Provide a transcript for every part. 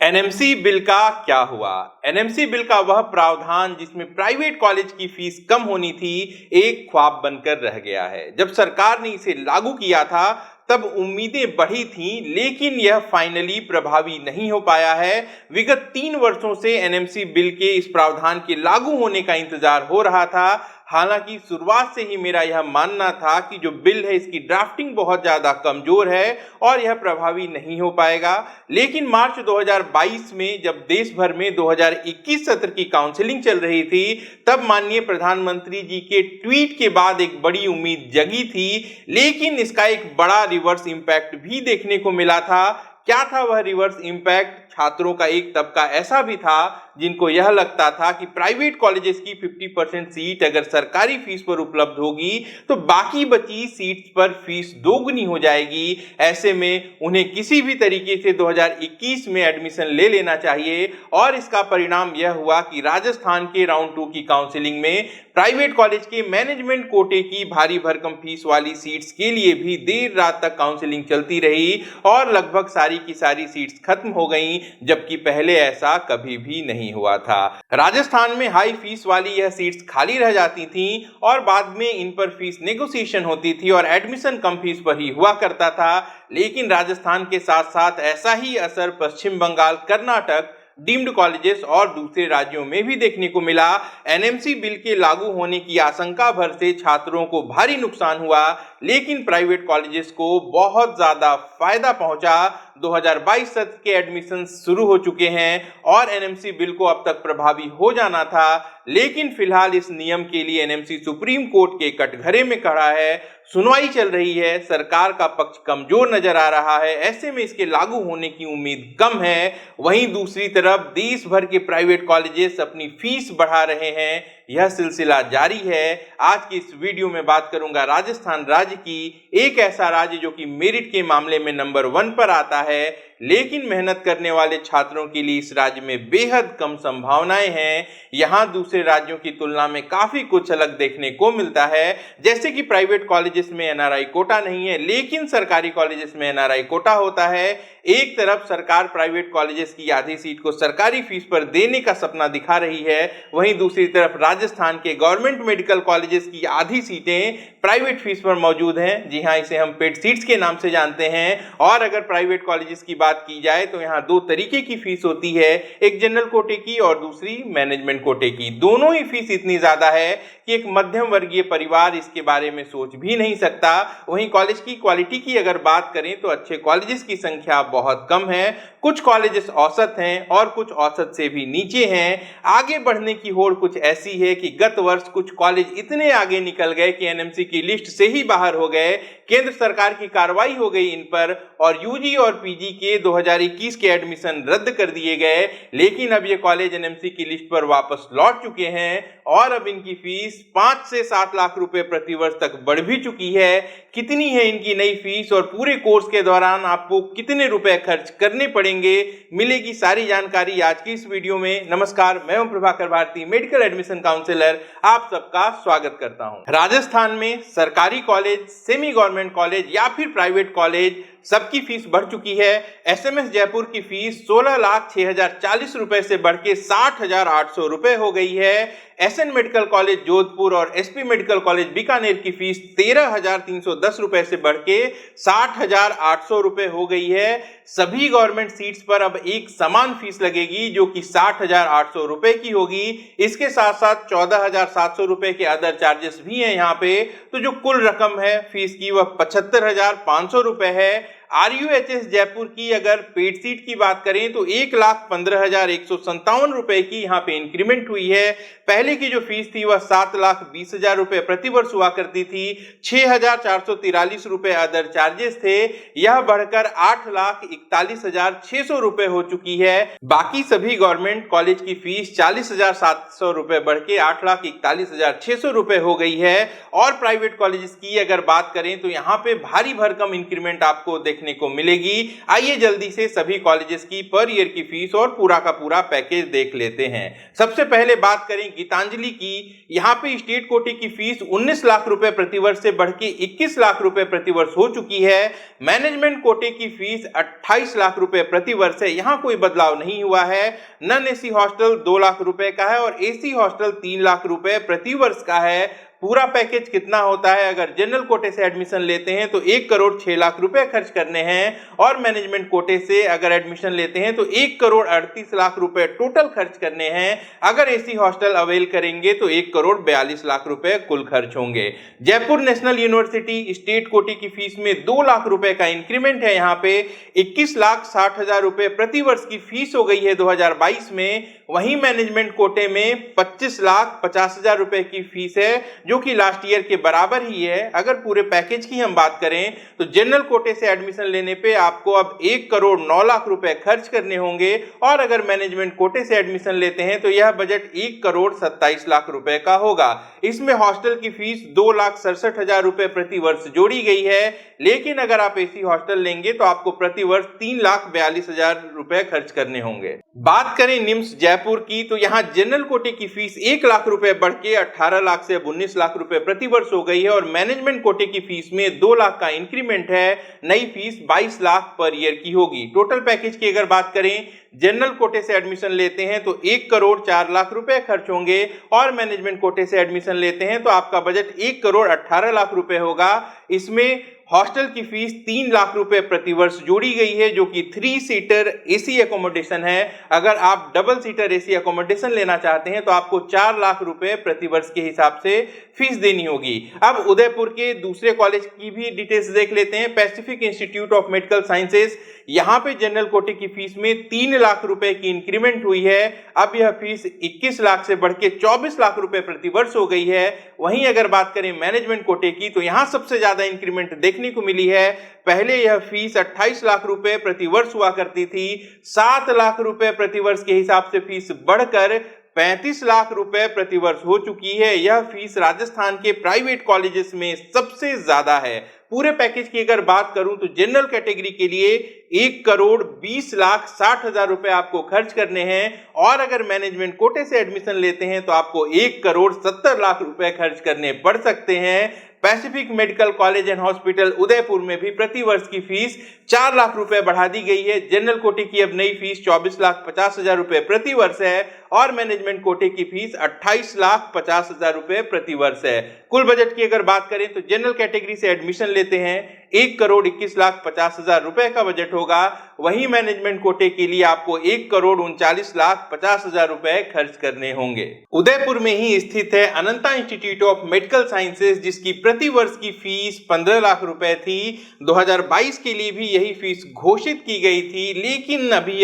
NMC bill का क्या हुआ? एनएमसी बिल का वह प्रावधान जिसमें प्राइवेट कॉलेज की फीस कम होनी थी, एक ख्वाब बनकर रह गया है। जब सरकार ने इसे लागू किया था, तब उम्मीदें बढ़ी थीं, लेकिन यह फाइनली प्रभावी नहीं हो पाया है। विगत 3 वर्षों से एनएमसी बिल के इस प्रावधान के लागू होने का इंतजार हो रहा था। हालांकि शुरुआत से ही मेरा यह मानना था कि जो बिल है इसकी ड्राफ्टिंग बहुत ज़्यादा कमज़ोर है और यह प्रभावी नहीं हो पाएगा। लेकिन मार्च 2022 में जब देश भर में 2021 सत्र की काउंसलिंग चल रही थी, तब माननीय प्रधानमंत्री जी के ट्वीट के बाद एक बड़ी उम्मीद जगी थी। लेकिन इसका एक बड़ा रिवर्स इम्पैक्ट भी देखने को मिला था। क्या था वह रिवर्स इम्पैक्ट? छात्रों का एक तबका ऐसा भी था जिनको यह लगता था कि प्राइवेट कॉलेजेस की 50% सीट अगर सरकारी फीस पर उपलब्ध होगी तो बाकी बची सीट्स पर फीस दोगुनी हो जाएगी। ऐसे में उन्हें किसी भी तरीके से 2021 में एडमिशन ले लेना चाहिए और इसका परिणाम यह हुआ कि राजस्थान के राउंड 2 की काउंसलिंग में प्राइवेट कॉलेज के मैनेजमेंट कोटे की भारी भरकम फीस वाली सीट्स के लिए भी देर रात तक काउंसलिंग चलती रही और लगभग सारी की सारी सीट्स खत्म हो गईं, जबकि पहले ऐसा कभी भी नहीं हुआ था। राजस्थान में हाई फीस वाली यह सीट्स खाली रह जाती थीं और बाद में इन पर फीस नेगोशिएशन होती थी और एडमिशन कम फीस पर ही हुआ करता था। लेकिन राजस्थान के साथ साथ ऐसा ही असर पश्चिम बंगाल, कर्नाटक, डीम्ड कॉलेजेस और दूसरे राज्यों में भी देखने को मिला। एनएमसी बिल के लागू होने की आशंका भर से छात्रों को भारी नुकसान हुआ, लेकिन प्राइवेट कॉलेजेस को बहुत ज्यादा फायदा पहुंचा। 2022 सत्र के एडमिशन शुरू हो चुके हैं और एनएमसी बिल को अब तक प्रभावी हो जाना था, लेकिन फिलहाल इस नियम के लिए एनएमसी सुप्रीम कोर्ट के कटघरे में खड़ा है। सुनवाई चल रही है, सरकार का पक्ष कमजोर नजर आ रहा है। ऐसे में इसके लागू होने की उम्मीद कम है। वहीं दूसरी तरफ देश भर के प्राइवेट कॉलेजेस अपनी फीस बढ़ा रहे हैं। यह सिलसिला जारी है। आज की इस वीडियो में बात करूंगा राजस्थान राज्य की, एक ऐसा राज्य जो कि मेरिट के मामले में नंबर 1 पर आता है, लेकिन मेहनत करने वाले छात्रों के लिए इस राज्य में बेहद कम संभावनाएं हैं। यहाँ दूसरे राज्यों की तुलना में काफी कुछ अलग देखने को मिलता है, जैसे कि प्राइवेट कॉलेजेस में एनआरआई कोटा नहीं है, लेकिन सरकारी कॉलेजेस में एनआरआई कोटा होता है। एक तरफ सरकार प्राइवेट कॉलेजेस की आधी सीट को सरकारी फीस पर देने का सपना दिखा रही है, वहीं दूसरी तरफ राजस्थान के गवर्नमेंट मेडिकल कॉलेजेस की आधी सीटें प्राइवेट फीस पर मौजूद हैं। जी हाँ, इसे हम पेड सीट्स के नाम से जानते हैं। और अगर प्राइवेट कॉलेजेस की बात की जाए तो यहाँ 2 तरीके की फीस होती है, एक जनरल कोटे की और दूसरी मैनेजमेंट कोटे की। दोनों ही फीस इतनी ज्यादा है कि एक मध्यम वर्गीय परिवार इसके बारे में सोच भी नहीं सकता। वहीं कॉलेज की क्वालिटी की अगर बात करें तो अच्छे कॉलेजेस की संख्या बहुत कम है। कुछ कॉलेजेस औसत हैं और कुछ औसत से भी नीचे हैं। आगे बढ़ने की होड़ कुछ ऐसी है कि गत वर्ष कुछ कॉलेज इतने आगे निकल गए कि एनएमसी की लिस्ट से ही बाहर हो गए। केंद्र सरकार की कार्रवाई हो गई इन पर और यूजी और पीजी के 2021 के एडमिशन रद्द कर दिए गए। लेकिन अब ये कॉलेज एनएमसी की लिस्ट पर वापस लौट चुके हैं और अब इनकी फीस 5 से 7 लाख रुपए प्रति वर्ष तक बढ़ भी चुकी है। कितनी है इनकी नई फीस और पूरे कोर्स के दौरान आपको कितने रुपए खर्च करने पड़ेंगे, मिलेगी सारी जानकारी आज की इस वीडियो में। नमस्कार, मैं हूं Prabhakar Bharti, medical admission counsellor. आप सबका स्वागत करता हूं। राजस्थान में सरकारी कॉलेज, सेमी गवर्नमेंट कॉलेज या फिर प्राइवेट कॉलेज सबकी फीस बढ़ चुकी है। एसएमएस जयपुर की फीस 16,06,040 रुपए से बढ़ के 60,800 रुपए हो गई है। एसएन मेडिकल कॉलेज जोधपुर और एसपी मेडिकल कॉलेज बीकानेर की फीस 13,310 रुपए से बढ़ के 60,800 रुपए हो गई है। सभी गवर्नमेंट सीट्स पर अब एक समान फीस लगेगी जो कि 60,800 रुपए की होगी। इसके साथ साथ 14,700 रुपए के अदर चार्जेस भी हैं यहाँ पे। तो जो कुल रकम है फीस की वह 75,500 रुपए है। आरयूएचएस जयपुर की अगर पेड सीट की बात करें तो 1,15,157 रुपए की यहाँ पे इंक्रीमेंट हुई है। पहले की जो फीस थी वह 7,20,000 रुपए प्रति वर्ष हुआ करती थी। 6,443 रुपए अदर चार्जेस थे, यह बढ़कर 8,41,600 रुपए हो चुकी है। बाकी सभी गवर्नमेंट कॉलेज की फीस 40,700 रुपए बढ़ के 8,41,600 रुपए हो गई है। और प्राइवेट कॉलेज की अगर बात करें तो यहाँ पे भारी भरकम इंक्रीमेंट आपको देखने देखने को मिलेगी। आइए जल्दी से सभी कॉलेजेस की पर ईयर की फीस और पूरा का पूरा पैकेज देख लेते हैं। सबसे पहले बात करें गीतांजलि की। यहाँ पे स्टेट कोटे की फीस 19 लाख रुपए प्रतिवर्ष से बढ़ के 21 लाख रुपए प्रतिवर्ष हो चुकी है। मैनेजमेंट कोटे की फीस 28 लाख रुपए प्रतिवर्ष है, यहाँ कोई बदलाव नहीं हुआ है। नॉन एसी हॉस्टल 2 लाख रुपए का है और एसी हॉस्टल 3 लाख रुपए प्रतिवर्ष का है। पूरा पैकेज कितना होता है? अगर जनरल कोटे से एडमिशन लेते हैं तो 1 करोड़ 6 लाख रुपए खर्च करने हैं और मैनेजमेंट कोटे से अगर एडमिशन लेते हैं तो 1 करोड़ 38 लाख रुपए टोटल खर्च करने हैं। अगर एसी हॉस्टल अवेल करेंगे तो 1 करोड़ 42 लाख रुपए कुल खर्च होंगे। जयपुर नेशनल यूनिवर्सिटी स्टेट कोटे की फीस में 2 लाख रुपए का इंक्रीमेंट है। यहाँ पे 21 लाख 60 हजार रुपए प्रतिवर्ष की फीस हो गई है 2022 में। वहीं मैनेजमेंट कोटे में 25 लाख 50 हजार रुपए की फीस है, जो कि लास्ट ईयर के बराबर ही है। अगर पूरे पैकेज की हम बात करें तो जनरल कोटे से एडमिशन लेने पे आपको अब 1 करोड़ 9 लाख रुपए खर्च करने होंगे और अगर मैनेजमेंट कोटे से एडमिशन लेते हैं तो यह बजट 1 करोड़ 27 लाख रुपए का होगा। इसमें हॉस्टल की फीस 2 लाख 67 हजार रुपए प्रति वर्ष जोड़ी गई है, लेकिन अगर आप एसी हॉस्टल लेंगे तो आपको प्रति वर्ष 3 लाख 42 हजार रुपए खर्च करने होंगे। बात करें निम्स जयपुर की तो यहाँ जनरल कोटे की फीस 1 लाख रुपए बढ़ के 18 लाख से 19 लाख रुपए प्रति वर्ष हो गई है और मैनेजमेंट कोटे की फीस में 2 लाख का इंक्रीमेंट है। नई फीस 22 लाख पर ईयर की होगी। टोटल पैकेज की अगर बात करें, जनरल कोटे से एडमिशन लेते हैं तो 1 करोड़ 4 लाख रुपए खर्च होंगे और मैनेजमेंट कोटे से एडमिशन लेते हैं तो आपका बजट 1 करोड़ 18 लाख रुपए होगा। इसमें हॉस्टल की फीस 3 लाख रुपए प्रति वर्ष जोड़ी गई है, जो कि 3 सीटर एसी एकोमोडेशन है। अगर आप डबल सीटर एसी एकोमोडेशन लेना चाहते हैं तो आपको 4 लाख रुपए प्रति वर्ष के हिसाब से फीस देनी होगी। अब उदयपुर के दूसरे कॉलेज की भी डिटेल्स देख लेते हैं। Pacific institute of medical sciences, यहाँ पे जनरल कोटे की फीस में 3 लाख रुपए की इंक्रीमेंट हुई है। अब यह फीस 21 लाख से बढ़ के 24 लाख रुपए प्रति वर्ष हो गई है। वहीं अगर बात करें मैनेजमेंट कोटे की तो यहाँ सबसे ज्यादा इंक्रीमेंट देखने को मिली है। पहले यह फीस 28 लाख रुपए प्रति वर्ष हुआ करती थी, 7 लाख रुपए प्रति वर्ष के हिसाब से फीस बढ़कर 35 लाख रुपए प्रति वर्ष हो चुकी है। यह फीस राजस्थान के प्राइवेट कॉलेजेस में सबसे ज्यादा है। पूरे पैकेज की अगर बात करूं तो जनरल कैटेगरी के लिए 1 करोड़ 20 लाख 60 हजार रुपए आपको खर्च करने हैं और अगर मैनेजमेंट कोटे से एडमिशन लेते हैं तो आपको 1 करोड़ 70 लाख रुपए खर्च करने पड़ सकते हैं। Pacific medical college and hospital Udaipur में भी प्रति वर्ष की फीस 4 लाख रुपए बढ़ा दी गई है। जनरल कोटे की अब नई फीस 24 लाख 50 हजार रुपए प्रति वर्ष है और मैनेजमेंट कोटे की फीस 28 लाख 50 हजार रुपए प्रति वर्ष है। कुल बजट की अगर बात करें तो जनरल कैटेगरी से एडमिशन लेते हैं 1 करोड़ 21 लाख 50 हजार रुपए का बजट होगा। वहीं मैनेजमेंट कोटे के लिए आपको 1 करोड़ 39 लाख 50 हजार रुपए खर्च करने होंगे। उदयपुर में ही स्थित है अनंता इंस्टीट्यूट ऑफ मेडिकल साइंसेज, जिसकी प्रति वर्ष की फीस 15 लाख रुपए थी। 2022 के लिए भी यही फीस घोषित की गई थी, लेकिन अभी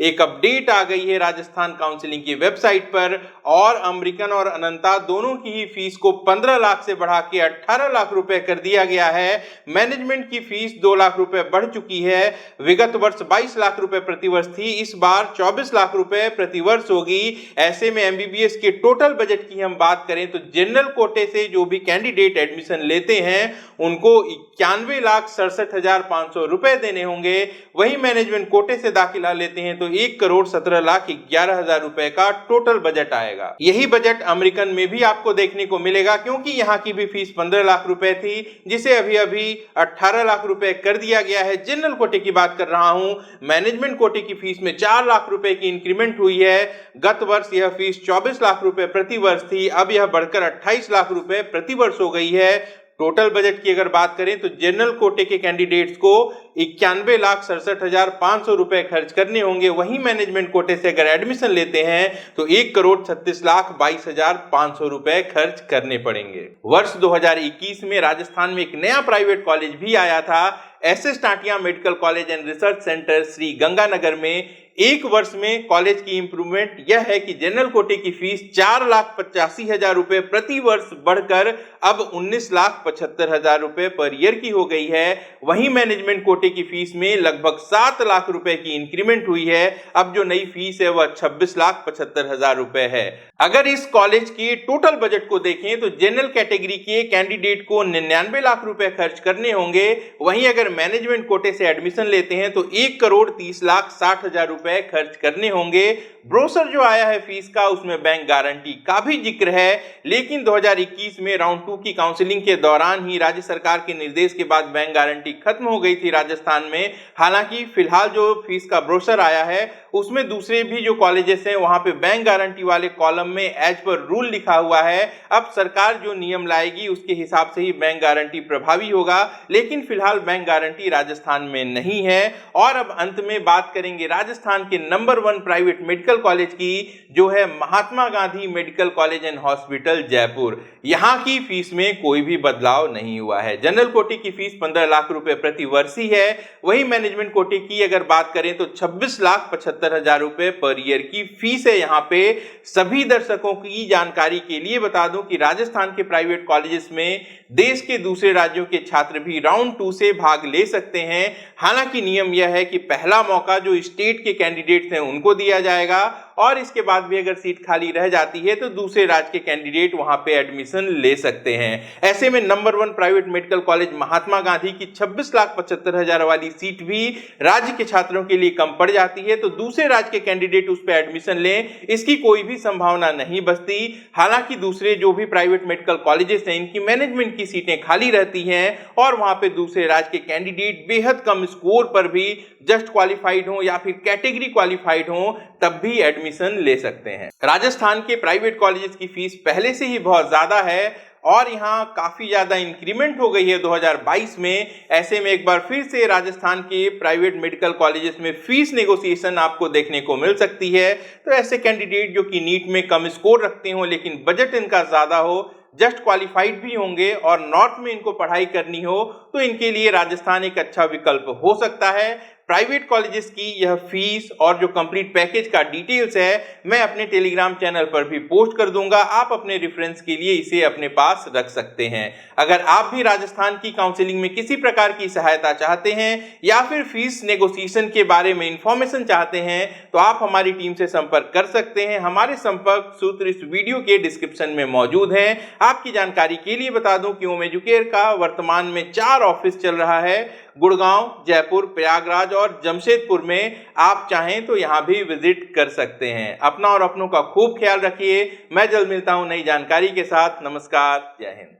एक अपडेट आ गई है राजस्थान काउंसिलिंग की वेबसाइट पर और अमेरिकन और अनंता दोनों की ही फीस को 15 लाख से बढ़ा के 18 लाख रुपए कर दिया गया है। मैनेजमेंट की फीस 2 लाख रुपए बढ़ चुकी है। विगत वर्ष 22 लाख रुपए प्रति वर्ष थी, इस बार 24 लाख रुपए प्रति वर्ष होगी। ऐसे में एमबीबीएस के टोटल बजट की हम बात करें तो जनरल कोटे से जो भी कैंडिडेट एडमिशन लेते हैं उनको 91 लाख 67 हजार 500 रुपए देने होंगे। वहीं मैनेजमेंट कोटे से दाखिला लेते हैं तो 1 करोड़ 17 लाख 11 हजार रुपए का टोटल बजट आएगा। यही बजट अमेरिकन में भी आपको देखने को मिलेगा, क्योंकि यहाँ की भी फीस 15 लाख रुपए थी, जिसे अभी 18 लाख रुपए कर दिया गया है। जनरल कोटे की बात कर रहा हूं। मैनेजमेंट कोटे की फीस में 4 लाख रुपए की इंक्रीमेंट हुई है। गत वर्ष यह फीस 24 लाख रुपए प्रति वर्ष थी, अब यह बढ़कर 28 लाख रुपए प्रति वर्ष हो गई है। टोटल बजट की अगर बात करें तो जनरल कोटे के कैंडिडेट्स को 91 लाख 67 हजार 500 रुपए खर्च करने होंगे। वहीं मैनेजमेंट कोटे से अगर एडमिशन लेते हैं तो 1 करोड़ 36 लाख 22 हजार 500 रुपए खर्च करने पड़ेंगे। वर्ष 2021 में राजस्थान में एक नया प्राइवेट कॉलेज भी आया था। SS Tatia medical college and research centre Shri Ganganagar में एक वर्ष में कॉलेज की इंप्रूवमेंट यह है कि जनरल कोटे की फीस 4,85,000 रुपए प्रति वर्ष बढ़कर अब 19,75,000 रुपए पर ईयर की हो गई है। वहीं मैनेजमेंट कोटे की फीस में लगभग 7 लाख रुपए की इंक्रीमेंट हुई है। अब जो नई फीस है वह 26,75,000 रुपए है। अगर इस कॉलेज के टोटल बजट को देखें तो जनरल कैटेगरी के कैंडिडेट को 99 लाख रुपए खर्च करने होंगे। वहीं अगर मैनेजमेंट कोटे से एडमिशन लेते हैं तो 1,30,60,000 रुपए खर्च करने होंगे। ब्रोशर जो आया है फीस का उसमें बैंक गारंटी का भी जिक्र है, लेकिन 2021 में राउंड 2 की काउंसलिंग के दौरान ही राज्य सरकार के निर्देश के बाद बैंक गारंटी खत्म हो गई थी राजस्थान में। हालांकि फिलहाल जो फीस का ब्रोशर आया है उसमें दूसरे भी जो कॉलेजेस हैं वहां पे बैंक गारंटी वाले कॉलम में एज पर रूल लिखा हुआ है। अब सरकार जो नियम लाएगी उसके हिसाब से ही बैंक गारंटी प्रभावी होगा, लेकिन फिलहाल बैंक गारंटी राजस्थान में नहीं है। और अब अंत में बात करेंगे राजस्थान के नंबर 1 प्राइवेट मेडिकल कॉलेज की, जो है Mahatma Gandhi medical college and hospital Jaipur. यहां की फीस में कोई भी बदलाव नहीं हुआ है। जनरल कोटे की फीस 15 लाख रुपए प्रति वर्ष ही है। वहीं मैनेजमेंट कोटे की अगर बात करें तो 26,75,000 रुपए पर ईयर की फीस है। यहाँ पे सभी दर्शकों की जानकारी के लिए बता दूं कि राजस्थान के प्राइवेट कॉलेजेस में देश के दूसरे राज्यों के छात्र भी राउंड 2 से भाग ले सकते हैं। हालांकि नियम यह है कि पहला मौका जो स्टेट के कैंडिडेट्स हैं उनको दिया जाएगा, और इसके बाद भी अगर सीट खाली रह जाती है तो दूसरे राज्य के कैंडिडेट वहां पे एडमिशन ले सकते हैं। ऐसे में number 1 private medical college Mahatma Gandhi की 26,75,000 वाली सीट भी राज्य के छात्रों के लिए कम पड़ जाती है, तो दूसरे राज्य के कैंडिडेट उस पर एडमिशन लें, इसकी कोई भी संभावना नहीं बचती। हालांकि दूसरे जो भी प्राइवेट मेडिकल कॉलेजेस हैं इनकी मैनेजमेंट की सीटें खाली रहती हैं और वहां पे दूसरे राज्य के कैंडिडेट बेहद कम स्कोर पर भी जस्ट क्वालिफाइड हो या फिर कैटेगरी क्वालिफाइड हो तब भी एडमिशन ले सकते हैं। राजस्थान के प्राइवेट कॉलेजेस की फीस पहले से ही बहुत ज्यादा है और यहाँ काफी ज्यादा इंक्रीमेंट हो गई है 2022 में। ऐसे में एक बार फिर से राजस्थान के प्राइवेट मेडिकल कॉलेजेस में फीस नेगोशिएशन आपको देखने को मिल सकती है। तो ऐसे कैंडिडेट जो कि नीट में कम स्कोर रखते हो लेकिन बजट इनका ज्यादा हो, जस्ट क्वालिफाइड भी होंगे और नॉर्थ में इनको पढ़ाई करनी हो, तो इनके लिए राजस्थान एक अच्छा विकल्प हो सकता है। प्राइवेट कॉलेजेस की यह फीस और जो कंप्लीट पैकेज का डिटेल्स है मैं अपने टेलीग्राम चैनल पर भी पोस्ट कर दूंगा। आप अपने रेफरेंस के लिए इसे अपने पास रख सकते हैं। अगर आप भी राजस्थान की काउंसलिंग में किसी प्रकार की सहायता चाहते हैं या फिर फीस नेगोशिएशन के बारे में इंफॉर्मेशन चाहते हैं तो आप हमारी टीम से संपर्क कर सकते हैं। हमारे संपर्क सूत्र इस वीडियो के डिस्क्रिप्शन में मौजूद है। आपकी जानकारी के लिए बता दूं कि होम एजुकेयर का वर्तमान में 4 ऑफिस चल रहा है, गुड़गांव, जयपुर, प्रयागराज और जमशेदपुर में। आप चाहें तो यहां भी विजिट कर सकते हैं। अपना और अपनों का खूब ख्याल रखिए। मैं जल्द मिलता हूं नई जानकारी के साथ। नमस्कार, जय हिंद।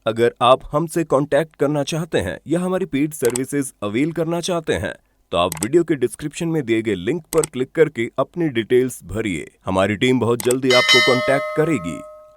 अगर आप हमसे कांटेक्ट करना चाहते हैं या हमारी पेड सर्विसेज अवेल करना चाहते हैं तो आप वीडियो के डिस्क्रिप्शन में दिए गए लिंक पर क्लिक करके अपनी डिटेल्स भरिए। हमारी टीम बहुत जल्दी आपको कांटेक्ट करेगी।